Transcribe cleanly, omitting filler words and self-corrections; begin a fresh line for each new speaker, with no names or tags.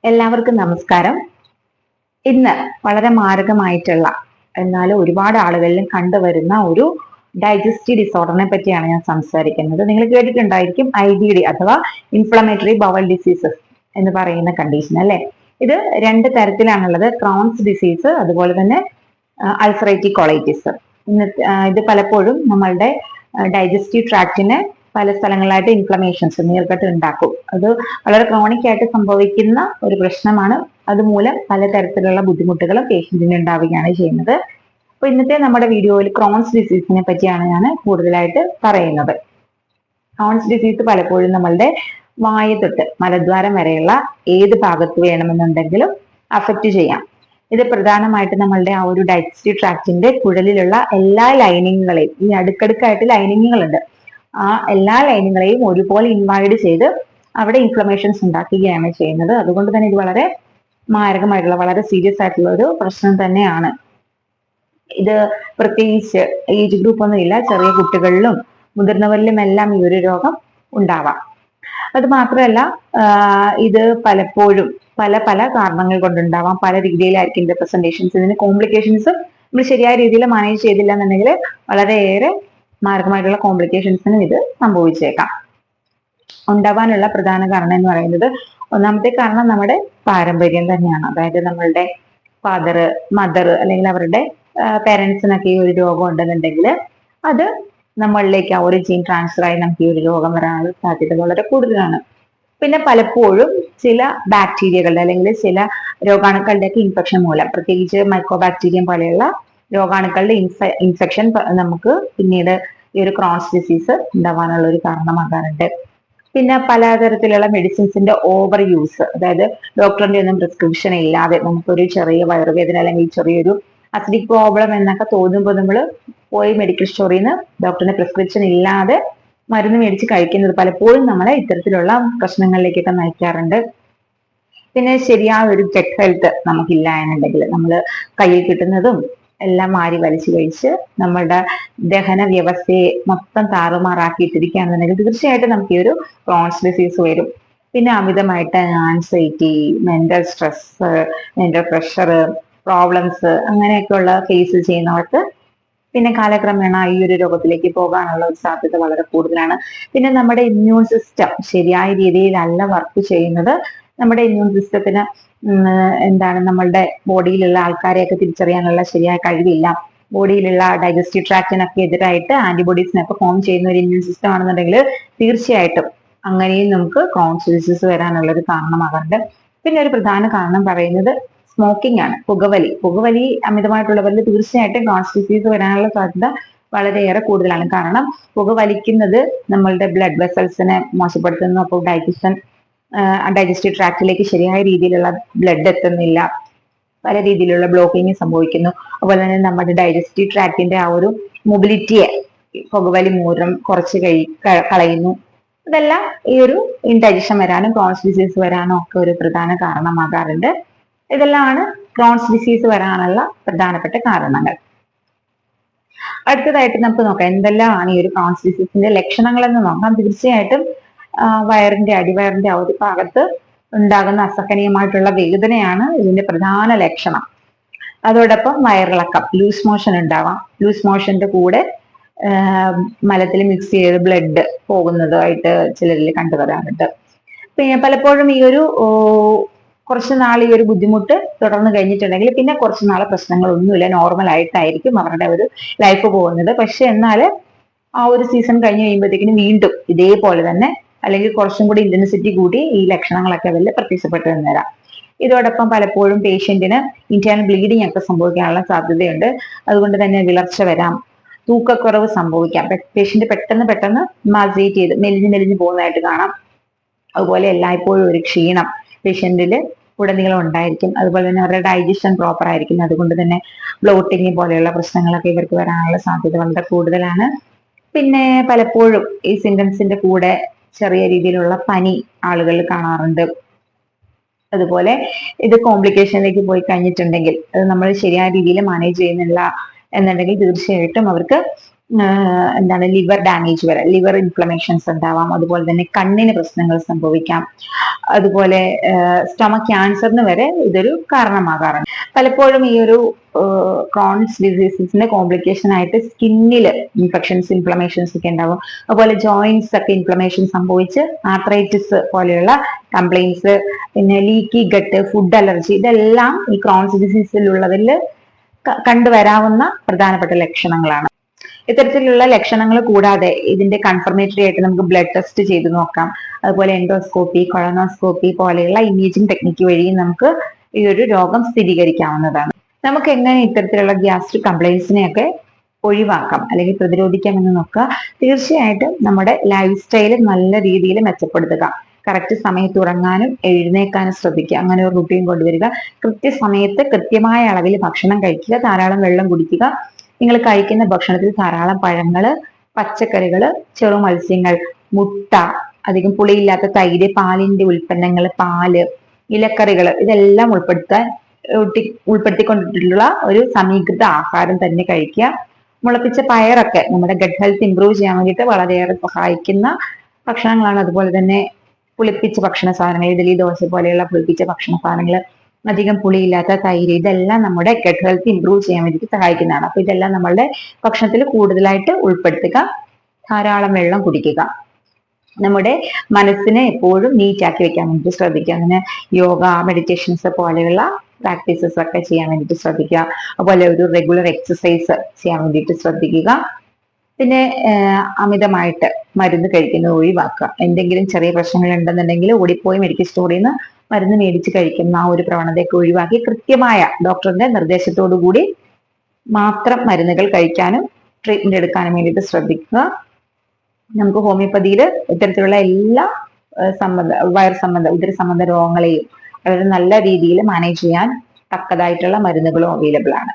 എല്ലാവർക്കും നമസ്കാരം. ഇന്ന് വളരെ മാരകമായിട്ടുള്ള എന്നാൽ ഒരുപാട് ആളുകളിലും കണ്ടുവരുന്ന ഒരു ഡൈജസ്റ്റീവ് ഡിസോർഡറിനെ പറ്റിയാണ് ഞാൻ സംസാരിക്കുന്നത്. നിങ്ങൾ കേട്ടിട്ടുണ്ടായിരിക്കും IBD അഥവാ ഇൻഫ്ലമേറ്ററി ബവൽ ഡിസീസസ് എന്ന് പറയുന്ന കണ്ടീഷൻ അല്ലെ. ഇത് രണ്ട് തരത്തിലാണുള്ളത്, ക്രോൺസ് ഡിസീസ് അതുപോലെ തന്നെ അൾസറേറ്റീവ് കൊളൈറ്റിസ്. ഇത് പലപ്പോഴും നമ്മളുടെ ഡൈജസ്റ്റീവ് ട്രാക്റ്റിനെ പല സ്ഥലങ്ങളായിട്ട് ഇൻഫ്ലമേഷൻസ് നീർക്കെട്ട് ഉണ്ടാക്കും. അത് വളരെ ക്രോണിക് ആയിട്ട് സംഭവിക്കുന്ന ഒരു പ്രശ്നമാണ്. അതുമൂലം പലതരത്തിലുള്ള ബുദ്ധിമുട്ടുകളും പേഷ്യന്റിന് ഉണ്ടാവുകയാണ് ചെയ്യുന്നത്. അപ്പൊ ഇന്നത്തെ നമ്മുടെ വീഡിയോയിൽ ക്രോൺസ് ഡിസീസിനെ പറ്റിയാണ് ഞാൻ കൂടുതലായിട്ട് പറയുന്നത്. ക്രോൺസ് ഡിസീസ് പലപ്പോഴും നമ്മളുടെ വായ തൊട്ട് മലദ്വാരം വരെയുള്ള ഏത് ഭാഗത്ത് വേണമെന്നുണ്ടെങ്കിലും അഫക്റ്റ് ചെയ്യാം. ഇത് പ്രധാനമായിട്ട് നമ്മളുടെ ആ ഒരു ഡൈജസ്റ്റീവ് ട്രാക്റ്റിന്റെ കുഴലിലുള്ള എല്ലാ ലൈനിങ്ങുകളെയും, ഈ അടുക്കടുക്കായിട്ട് ലൈനിങ്ങുകളുണ്ട്, ആ എല്ലാ ലൈനുകളെയും ഒരുപോലെ ഇൻവൈഡ് ചെയ്ത് അവിടെ ഇൻഫ്ലമേഷൻസ് ഉണ്ടാക്കുകയാണ് ചെയ്യുന്നത്. അതുകൊണ്ട് തന്നെ ഇത് വളരെ മാരകമായിട്ടുള്ള, വളരെ സീരിയസ് ആയിട്ടുള്ള ഒരു പ്രശ്നം തന്നെയാണ്. ഇത് പ്രത്യേകിച്ച് ഏജ് ഗ്രൂപ്പ് ഒന്നും ഇല്ല, ചെറിയ കുട്ടികളിലും മുതിർന്നവരിലും എല്ലാം ഈ ഒരു രോഗം ഉണ്ടാവാം. അത് മാത്രമല്ല, ഇത് പലപ്പോഴും പല പല കാരണങ്ങൾ കൊണ്ടുണ്ടാവാം. പല രീതിയിലായിരിക്കും ഇതിന്റെ പ്രസന്റേഷൻസ്. ഇതിന് കോംപ്ലിക്കേഷൻസ് നമ്മൾ ശരിയായ രീതിയിൽ മാനേജ് ചെയ്തില്ല എന്നുണ്ടെങ്കിൽ വളരെയേറെ മാരകമായിട്ടുള്ള കോംപ്ലിക്കേഷൻസിനും ഇത് സംഭവിച്ചേക്കാം. ഉണ്ടാവാനുള്ള പ്രധാന കാരണം എന്ന് പറയുന്നത്, ഒന്നാമത്തെ കാരണം നമ്മുടെ പാരമ്പര്യം തന്നെയാണ്. അതായത് നമ്മളുടെ ഫാദർ, മദർ അല്ലെങ്കിൽ അവരുടെ പേരൻസിനൊക്കെ ഈ ഒരു രോഗം ഉണ്ടെന്നുണ്ടെങ്കിൽ അത് നമ്മളിലേക്ക് ആ ഒരു ജീൻ ട്രാൻസ്ഫർ ആയി നമുക്ക് ഈ ഒരു രോഗം വരാനുള്ള സാധ്യത വളരെ കൂടുതലാണ്. പിന്നെ പലപ്പോഴും ചില ബാക്ടീരിയകളുടെ അല്ലെങ്കിൽ ചില രോഗാണുക്കളുടെ ഒക്കെ ഇൻഫെക്ഷൻ മൂലം, പ്രത്യേകിച്ച് മൈക്രോബാക്ടീരിയം പോലെയുള്ള രോഗാണുക്കളുടെ ഇൻഫെക്ഷൻ നമുക്ക് പിന്നീട് ഈ ഒരു ക്രോൺസ് ഡിസീസ് ഉണ്ടാവാനുള്ള ഒരു കാരണമാകാറുണ്ട്. പിന്നെ പലതരത്തിലുള്ള മെഡിസിൻസിന്റെ ഓവർ യൂസ്, അതായത് ഡോക്ടറിന്റെ ഒന്നും പ്രിസ്ക്രിപ്ഷൻ ഇല്ലാതെ നമുക്കൊരു ചെറിയ വയറുവേദന അല്ലെങ്കിൽ ചെറിയൊരു അസിഡിക് പ്രോബ്ലം എന്നൊക്കെ തോന്നുമ്പോൾ നമ്മൾ പോയി മെഡിക്കൽ സ്റ്റോറിൽ നിന്ന് ഡോക്ടറിന്റെ പ്രിസ്ക്രിപ്ഷൻ ഇല്ലാതെ മരുന്ന് മേടിച്ച് കഴിക്കുന്നത് പലപ്പോഴും നമ്മളെ ഇത്തരത്തിലുള്ള പ്രശ്നങ്ങളിലേക്കൊക്കെ നയിക്കാറുണ്ട്. പിന്നെ ശരിയായ ഒരു ഗട്ട് ഹെൽത്ത് നമുക്കില്ല എന്നുണ്ടെങ്കിൽ, നമ്മൾ കയ്യിൽ കിട്ടുന്നതും എല്ലാം മാറി വലിച്ചു കഴിച്ച് നമ്മളുടെ ദഹന വ്യവസ്ഥയെ മൊത്തം താറുമാറാക്കിയിട്ടിരിക്കുകയാണെന്നുണ്ടെങ്കിൽ തീർച്ചയായിട്ടും നമുക്ക് ഈ ഒരു ക്രോൺസ് ഡിസീസ് വരും. പിന്നെ അമിതമായിട്ട് anxiety, mental stress, mental pressure, problems അങ്ങനെയൊക്കെയുള്ള ഫേസ് ചെയ്യുന്നവർക്ക് പിന്നെ കാലക്രമേണ ഈ ഒരു രോഗത്തിലേക്ക് പോകാനുള്ള ഒരു സാധ്യത വളരെ കൂടുതലാണ്. പിന്നെ നമ്മുടെ ഇമ്മ്യൂൺ സിസ്റ്റം ശരിയായ രീതിയിലല്ല വർക്ക് ചെയ്യുന്നത്. നമ്മുടെ ഇമ്മ്യൂൺ സിസ്റ്റത്തിന് നമ്മളുടെ ബോഡിയിലുള്ള ആൾക്കാരെയൊക്കെ തിരിച്ചറിയാനുള്ള ശരിയായ കഴിവില്ല. ബോഡിയിലുള്ള ഡൈജസ്റ്റീവ് ട്രാക്റ്റിനൊക്കെ എതിരായിട്ട് ആന്റിബോഡീസിനൊക്കെ ഫോം ചെയ്യുന്ന ഒരു ഇമ്മ്യൂൺ സിസ്റ്റം ആണെന്നുണ്ടെങ്കിൽ തീർച്ചയായിട്ടും അങ്ങനെയും നമുക്ക് ക്രോൺസ് ഡിസീസ് വരാനുള്ള ഒരു കാരണമാകാറുണ്ട്. പിന്നെ ഒരു പ്രധാന കാരണം പറയുന്നത് സ്മോക്കിംഗ് ആണ്, പുകവലി അമിതമായിട്ടുള്ളവരിൽ തീർച്ചയായിട്ടും ക്രോൺസ് ഡിസീസ് വരാനുള്ള സാധ്യത വളരെയേറെ കൂടുതലാണ്. കാരണം പുകവലിക്കുന്നത് നമ്മളുടെ ബ്ലഡ് വെസൽസിനെ മോശപ്പെടുത്തുന്നു. അപ്പോൾ ഡൈജസ്റ്റീവ് ട്രാക്റ്റിലേക്ക് ശരിയായ രീതിയിലുള്ള ബ്ലഡ് എത്തുന്നില്ല, പല രീതിയിലുള്ള ബ്ലോക്കിങ് സംഭവിക്കുന്നു. അതുപോലെ തന്നെ നമ്മുടെ ഡൈജസ്റ്റീവ് ട്രാക്റ്റിന്റെ ആ ഒരു മൊബിലിറ്റിയെ പുകവലി മൂലം കുറച്ച് കളയുന്നു. ഇതെല്ലാം ഈ ഒരു ഇൻഡൈജഷൻ വരാനും ക്രോൺസ് ഡിസീസ് വരാനും ഒക്കെ ഒരു പ്രധാന കാരണമാകാറുണ്ട്. ഇതെല്ലാമാണ് ക്രോൺസ് ഡിസീസ് വരാനുള്ള പ്രധാനപ്പെട്ട കാരണങ്ങൾ. അടുത്തതായിട്ട് നമുക്ക് നോക്കാം എന്തെല്ലാമാണ് ഈ ഒരു ക്രോൺസ് ഡിസീസിന്റെ ലക്ഷണങ്ങൾ എന്ന് നോക്കാം. തീർച്ചയായിട്ടും അടിവയറിന്റെ ആ ഒരു ഭാഗത്ത് ഉണ്ടാകുന്ന അസഹനീയമായിട്ടുള്ള വേദനയാണ് ഇതിന്റെ പ്രധാന ലക്ഷണം. അതോടൊപ്പം വയറിളക്കം, ലൂസ് മോഷൻ ഉണ്ടാവാം. ലൂസ് മോഷന്റെ കൂടെ മലത്തിൽ മിക്സ് ചെയ്ത് ബ്ലഡ് പോകുന്നതായിട്ട് ചിലരിൽ കണ്ടുവരാറുണ്ട്. പിന്നെ പലപ്പോഴും ഈ ഒരു കുറച്ച് നാൾ ഈ ഒരു ബുദ്ധിമുട്ട് തുടർന്ന് കഴിഞ്ഞിട്ടുണ്ടെങ്കിൽ പിന്നെ കുറച്ച് നാൾ പ്രശ്നങ്ങളൊന്നുമില്ല, നോർമൽ ആയിട്ടായിരിക്കും അവരുടെ ഒരു ലൈഫ് പോകുന്നത്. പക്ഷെ എന്നാൽ ആ ഒരു സീസൺ കഴിഞ്ഞ് കഴിയുമ്പോഴത്തേക്കിനും വീണ്ടും ഇതേപോലെ തന്നെ അല്ലെങ്കിൽ കുറച്ചും കൂടി ഇന്റൻസിറ്റി കൂടി ഈ ലക്ഷണങ്ങളൊക്കെ അവരിൽ പ്രത്യക്ഷപ്പെട്ടു വന്നേരാം. ഇതോടൊപ്പം പലപ്പോഴും പേഷ്യന്റിന് ഇന്റേണൽ ബ്ലീഡിംഗ് ഒക്കെ സംഭവിക്കാനുള്ള സാധ്യതയുണ്ട്. അതുകൊണ്ട് തന്നെ വിളർച്ച വരാം, തൂക്കക്കുറവ് സംഭവിക്കാം. പേഷ്യന്റ് പെട്ടെന്ന് മാസേറ്റ് ചെയ്ത് മെലിഞ്ഞു പോകുന്നതായിട്ട് കാണാം. അതുപോലെ എല്ലായ്പ്പോഴും ഒരു ക്ഷീണം പേഷ്യന്റിൽ ഉടനീളം ഉണ്ടായിരിക്കും. അതുപോലെ തന്നെ അവരുടെ ഡൈജഷൻ പ്രോപ്പർ ആയിരിക്കും. അതുകൊണ്ട് തന്നെ ബ്ലോട്ടിങ് പോലെയുള്ള പ്രശ്നങ്ങളൊക്കെ ഇവർക്ക് വരാനുള്ള സാധ്യത വളരെ കൂടുതലാണ്. പിന്നെ പലപ്പോഴും ഈ സിംറ്റംസിന്റെ കൂടെ ചെറിയ രീതിയിലുള്ള പനി ആളുകളിൽ കാണാറുണ്ട്. അതുപോലെ ഇത് കോംപ്ലിക്കേഷനിലേക്ക് പോയി കഴിഞ്ഞിട്ടുണ്ടെങ്കിൽ, അത് നമ്മൾ ശരിയായ രീതിയിൽ മാനേജ് ചെയ്യുന്നില്ല എന്നുണ്ടെങ്കിൽ തീർച്ചയായിട്ടും അവർക്ക് എന്താണ് ലിവർ ഡാമേജ് വരെ, ലിവർ ഇൻഫ്ലമേഷൻസ് ഉണ്ടാവാം, അതുപോലെ തന്നെ കണ്ണിന് പ്രശ്നങ്ങൾ സംഭവിക്കാം, അതുപോലെ സ്റ്റൊമക് ക്യാൻസറിന് വരെ ഇതൊരു കാരണമാകാറുണ്ട്. പലപ്പോഴും ഈ ഒരു ക്രോണിക് ഡിസീസസിന്റെ കോംപ്ലിക്കേഷൻ ആയിട്ട് സ്കിന്നിൽ ഇൻഫെക്ഷൻസ്, ഇൻഫ്ലമേഷൻസ് ഒക്കെ ഉണ്ടാവും. അതുപോലെ ജോയിന്റ്സ് ഒക്കെ ഇൻഫ്ലമേഷൻ സംഭവിച്ച് ആർത്രൈറ്റിസ് പോലെയുള്ള കംപ്ലൈൻസ്, പിന്നെ ലീക്കി ഗട്ട്, ഫുഡ് അലർജി, ഇതെല്ലാം ഈ ക്രോണിക് ഡിസീസിലുള്ളവരിൽ കണ്ടുവരാവുന്ന പ്രധാനപ്പെട്ട ലക്ഷണങ്ങളാണ്. ഇത്തരത്തിലുള്ള ലക്ഷണങ്ങൾ കൂടാതെ ഇതിന്റെ കൺഫർമേറ്ററി ആയിട്ട് നമുക്ക് ബ്ലഡ് ടെസ്റ്റ് ചെയ്ത് നോക്കാം. അതുപോലെ എൻഡോസ്കോപ്പി, കൊളനോസ്കോപ്പി പോലെയുള്ള ഇമേജിംഗ് ടെക്നിക്ക് വഴി നമുക്ക് ഈ ഒരു രോഗം സ്ഥിരീകരിക്കാവുന്നതാണ്. നമുക്ക് എങ്ങനെ ഇത്തരത്തിലുള്ള ഗ്യാസ്ട്രിക് കംപ്ലൈൻസിനെയൊക്കെ ഒഴിവാക്കാം അല്ലെങ്കിൽ പ്രതിരോധിക്കാം എന്ന് നോക്കുക. തീർച്ചയായിട്ടും നമ്മുടെ ലൈഫ് സ്റ്റൈൽ നല്ല രീതിയിൽ മെച്ചപ്പെടുത്തുക. കറക്റ്റ് സമയത്ത് ഉറങ്ങാനും എഴുന്നേക്കാനും ശ്രദ്ധിക്കുക. അങ്ങനെ ഒരു റുട്ടീൻ കൊണ്ടുവരിക. കൃത്യസമയത്ത് കൃത്യമായ അളവിൽ ഭക്ഷണം കഴിക്കുക, ധാരാളം വെള്ളം കുടിക്കുക. നിങ്ങൾ കഴിക്കുന്ന ഭക്ഷണത്തിൽ ധാരാളം പഴങ്ങള്, പച്ചക്കറികള്, ചെറു മത്സ്യങ്ങൾ, മുട്ട, അധികം പുളിയില്ലാത്ത തൈര്, പാലിന്റെ ഉൽപ്പന്നങ്ങൾ, പാല്, ഇലക്കറികൾ, ഇതെല്ലാം ഉൾപ്പെടുത്തിക്കൊണ്ടിട്ടുള്ള ഒരു സമീകൃത ആഹാരം തന്നെ കഴിക്കുക. മുളപ്പിച്ച പയറൊക്കെ നമ്മുടെ ഗട്ട് ഹെൽത്ത് ഇംപ്രൂവ് ചെയ്യാൻ വേണ്ടിയിട്ട് വളരെയേറെ സഹായിക്കുന്ന ഭക്ഷണങ്ങളാണ്. അതുപോലെ തന്നെ പുളിപ്പിച്ച ഭക്ഷണ സാധനങ്ങൾ, ഇഡലി, ദോശ പോലെയുള്ള പുളിപ്പിച്ച ഭക്ഷണ സാധനങ്ങൾ, അധികം പുളിയില്ലാത്ത തൈര്, ഇതെല്ലാം നമ്മുടെ ഗട്ട് ഹെൽത്ത് ഇംപ്രൂവ് ചെയ്യാൻ വേണ്ടിയിട്ട് സഹായിക്കുന്നതാണ്. അപ്പൊ ഇതെല്ലാം നമ്മളുടെ ഭക്ഷണത്തിൽ കൂടുതലായിട്ട് ഉൾപ്പെടുത്തുക. ധാരാളം വെള്ളം കുടിക്കുക. നമ്മുടെ മനസ്സിനെ എപ്പോഴും നീറ്റ് ആക്കി വെക്കാൻ വേണ്ടിയിട്ട് ശ്രദ്ധിക്കുക. അങ്ങനെ യോഗ, മെഡിറ്റേഷൻസ് പോലെയുള്ള പ്രാക്ടീസസ് ഒക്കെ ചെയ്യാൻ വേണ്ടിയിട്ട് ശ്രദ്ധിക്കുക. അതുപോലെ ഒരു റെഗുലർ എക്സസൈസ് ചെയ്യാൻ വേണ്ടിയിട്ട് ശ്രദ്ധിക്കുക. പിന്നെ അമിതമായിട്ട് മരുന്ന് കഴിക്കുന്നത് ഒഴിവാക്കുക. എന്തെങ്കിലും ചെറിയ പ്രശ്നങ്ങൾ ഉണ്ടെന്നുണ്ടെങ്കിൽ ഓടിപ്പോയി മെഡിക്കൽ സ്റ്റോറിൽ നിന്ന് മരുന്ന് മേടിച്ച് കഴിക്കുന്ന ആ ഒരു പ്രവണതയൊക്കെ ഒഴിവാക്കി കൃത്യമായ ഡോക്ടറിന്റെ നിർദ്ദേശത്തോടു കൂടി മാത്രം മരുന്നുകൾ കഴിക്കാനും ട്രീറ്റ്മെന്റ് എടുക്കാനും വേണ്ടിയിട്ട് ശ്രദ്ധിക്കുക. നമുക്ക് ഹോമിയോപ്പതിയിൽ ഇത്തരത്തിലുള്ള എല്ലാ വയർ സംബന്ധ, ഉദര സംബന്ധ രോഗങ്ങളെയും വളരെ നല്ല രീതിയിൽ മാനേജ് ചെയ്യാൻ തക്കതായിട്ടുള്ള മരുന്നുകളും അവൈലബിൾ ആണ്.